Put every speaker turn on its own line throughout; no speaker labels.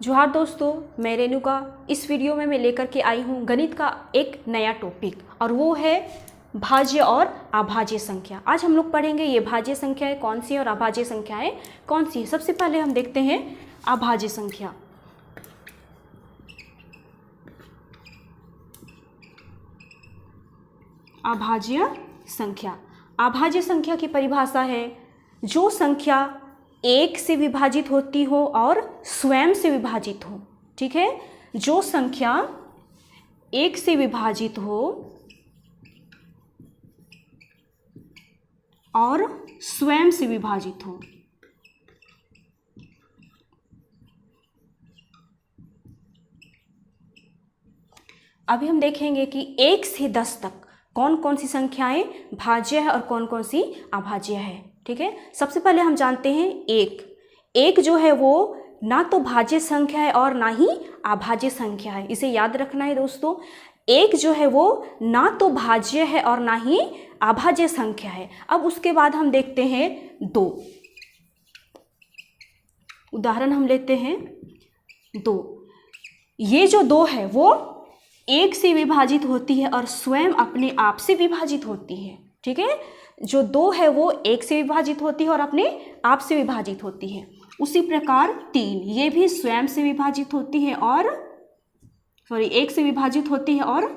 जोहार दोस्तों, मैं रेणुका। इस वीडियो में मैं लेकर के आई हूँ गणित का एक नया टॉपिक और वो है भाज्य और अभाज्य संख्या। आज हम लोग पढ़ेंगे ये भाज्य संख्याएं कौन सी है और अभाज्य संख्याएं कौन सी है। सबसे पहले हम देखते हैं अभाज्य संख्या। अभाज्य संख्या, अभाज्य संख्या की परिभाषा है जो संख्या एक से विभाजित होती हो और स्वयं से विभाजित हो। ठीक है, जो संख्या एक से विभाजित हो और स्वयं से विभाजित हो। अभी हम देखेंगे कि 1 से 10 तक कौन कौन सी संख्याएं भाज्य है और कौन कौन सी अभाज्य है। ठीक है, सबसे पहले हम जानते हैं एक जो है वो ना तो भाज्य संख्या है और ना ही अभाज्य संख्या है। इसे याद रखना है दोस्तों। एक जो है वो ना तो भाज्य है और ना ही अभाज्य संख्या है। अब उसके बाद हम देखते हैं 2। उदाहरण हम लेते हैं 2। ये जो 2 है वो 1 से विभाजित होती है और स्वयं अपने आप से विभाजित होती है। ठीक है, जो 2 है वो 1 से विभाजित होती है और अपने आप से विभाजित होती है। उसी प्रकार 3, ये भी स्वयं से विभाजित होती है और 1 से विभाजित होती है और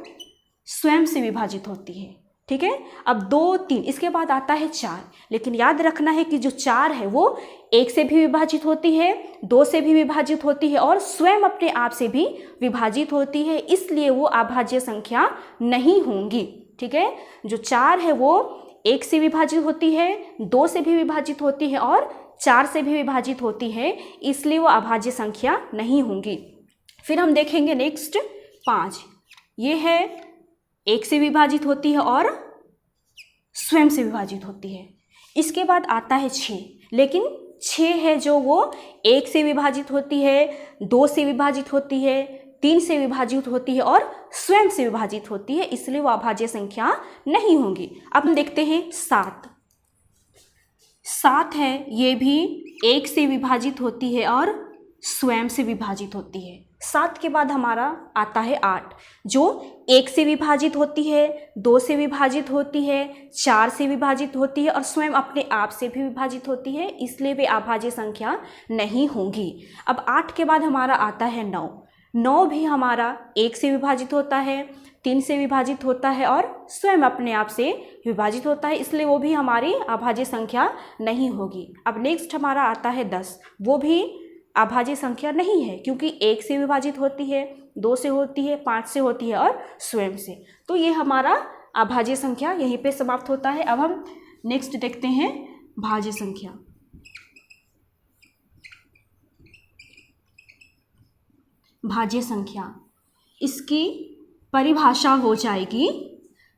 स्वयं से विभाजित होती है। ठीक है, अब 2, 3, इसके बाद आता है 4। लेकिन याद रखना है कि जो 4 है वो 1 से भी विभाजित होती है, 2 से भी विभाजित होती है और स्वयं अपने आप से भी विभाजित होती है, इसलिए वो अभाज्य संख्या नहीं होंगी। ठीक है, जो 4 है वो 1 से विभाजित होती है, 2 से भी विभाजित होती है और 4 से भी विभाजित होती है, इसलिए वो अभाज्य संख्या नहीं होंगी। फिर हम देखेंगे नेक्स्ट 5। ये है 1 से विभाजित होती है और स्वयं से विभाजित होती है। इसके बाद आता है 6, लेकिन 6 है जो वो 1 से विभाजित होती है, 2 से विभाजित होती है, 3 से विभाजित होती है और स्वयं से विभाजित होती है, इसलिए वो अभाज्य संख्या नहीं होंगी। अब हम देखते हैं 7। 7 है, ये भी 1 से विभाजित होती है और स्वयं से विभाजित होती है। 7 के बाद हमारा आता है 8, जो 1 से विभाजित होती है, 2 से विभाजित होती है, 4 से विभाजित होती है और स्वयं अपने आप से भी विभाजित होती है, इसलिए वे अभाज्य संख्या नहीं होंगी। अब 8 के बाद हमारा आता है 9। 9 भी हमारा 1 से विभाजित होता है, 3 से विभाजित होता है और स्वयं अपने आप से विभाजित होता है, इसलिए वो भी हमारी अभाज्य संख्या नहीं होगी। अब नेक्स्ट हमारा आता है 10। वो भी अभाज्य संख्या नहीं है क्योंकि 1 से विभाजित होती है, 2 से होती है, 5 से होती है और स्वयं से। तो ये हमारा अभाज्य संख्या यहीं पे समाप्त होता है। अब हम नेक्स्ट देखते हैं भाज्य संख्या। भाज्य संख्या, इसकी परिभाषा हो जाएगी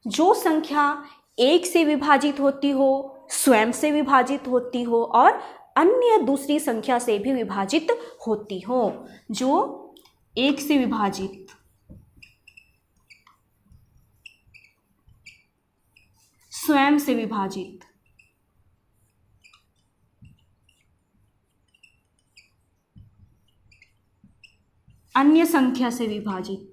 जो संख्या 1 से विभाजित होती हो, स्वयं से विभाजित होती हो और अन्य दूसरी संख्या से भी विभाजित होती हो। जो 1 से विभाजित, स्वयं से विभाजित, अन्य संख्या से विभाजित,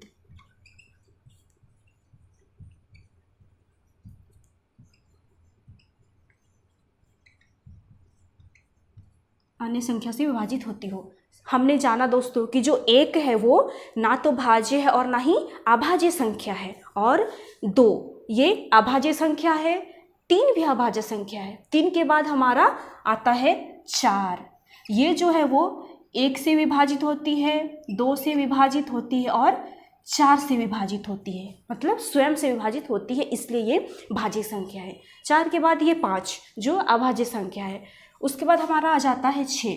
अन्य संख्या से विभाजित होती हो। हमने जाना दोस्तों कि जो 1 है वो ना तो भाज्य है और ना ही अभाज्य संख्या है, और 2 ये अभाज्य संख्या है, 3 भी अभाज्य संख्या है। 3 के बाद हमारा आता है 4। ये जो है वो 1 से विभाजित होती है, 2 से विभाजित होती है और 4 से विभाजित होती है, मतलब स्वयं से विभाजित होती है, इसलिए ये भाज्य संख्या है। 4 के बाद ये 5 जो अभाज्य संख्या है। उसके बाद हमारा आ जाता है 6,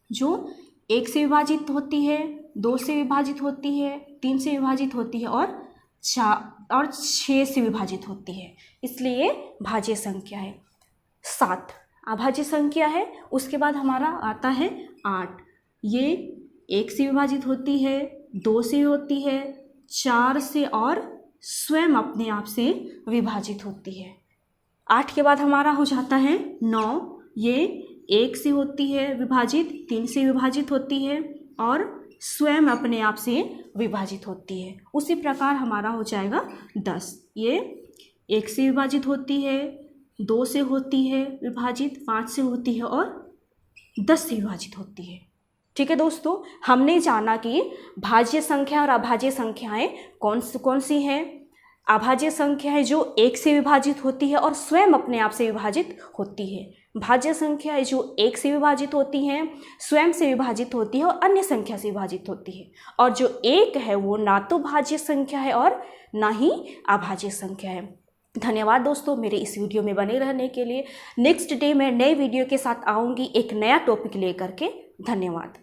जो 1 से विभाजित होती है, 2 से विभाजित होती है, 3 से विभाजित होती है और 6 से विभाजित होती है, इसलिए भाज्य संख्या है। 7 अभाज्य संख्या है। उसके बाद हमारा आता है 8। ये 1 से विभाजित होती है, 2 से होती है, 4 से और स्वयं अपने आप से विभाजित होती है। 8 के बाद हमारा हो जाता है 9। ये 1 से होती है विभाजित, 3 से विभाजित होती है और स्वयं अपने आप से विभाजित होती है। उसी प्रकार हमारा हो जाएगा 10, ये 1 से विभाजित होती है, 2 से होती है विभाजित, 5 से होती है और 10 से विभाजित होती है। ठीक है दोस्तों, हमने जाना कि भाज्य संख्या और अभाज्य संख्याएं कौन सी हैं। अभाज्य संख्या है जो 1 से विभाजित होती है और स्वयं अपने आप से विभाजित होती है। भाज्य संख्या है जो 1 से विभाजित होती हैं, स्वयं से विभाजित होती है और अन्य संख्या से विभाजित होती है। और जो 1 है वो ना तो भाज्य संख्या है और ना ही अभाज्य संख्या है। धन्यवाद दोस्तों मेरे इस वीडियो में बने रहने के लिए। नेक्स्ट डे मैं नए वीडियो के साथ आऊँगी एक नया टॉपिक लेकर के। धन्यवाद।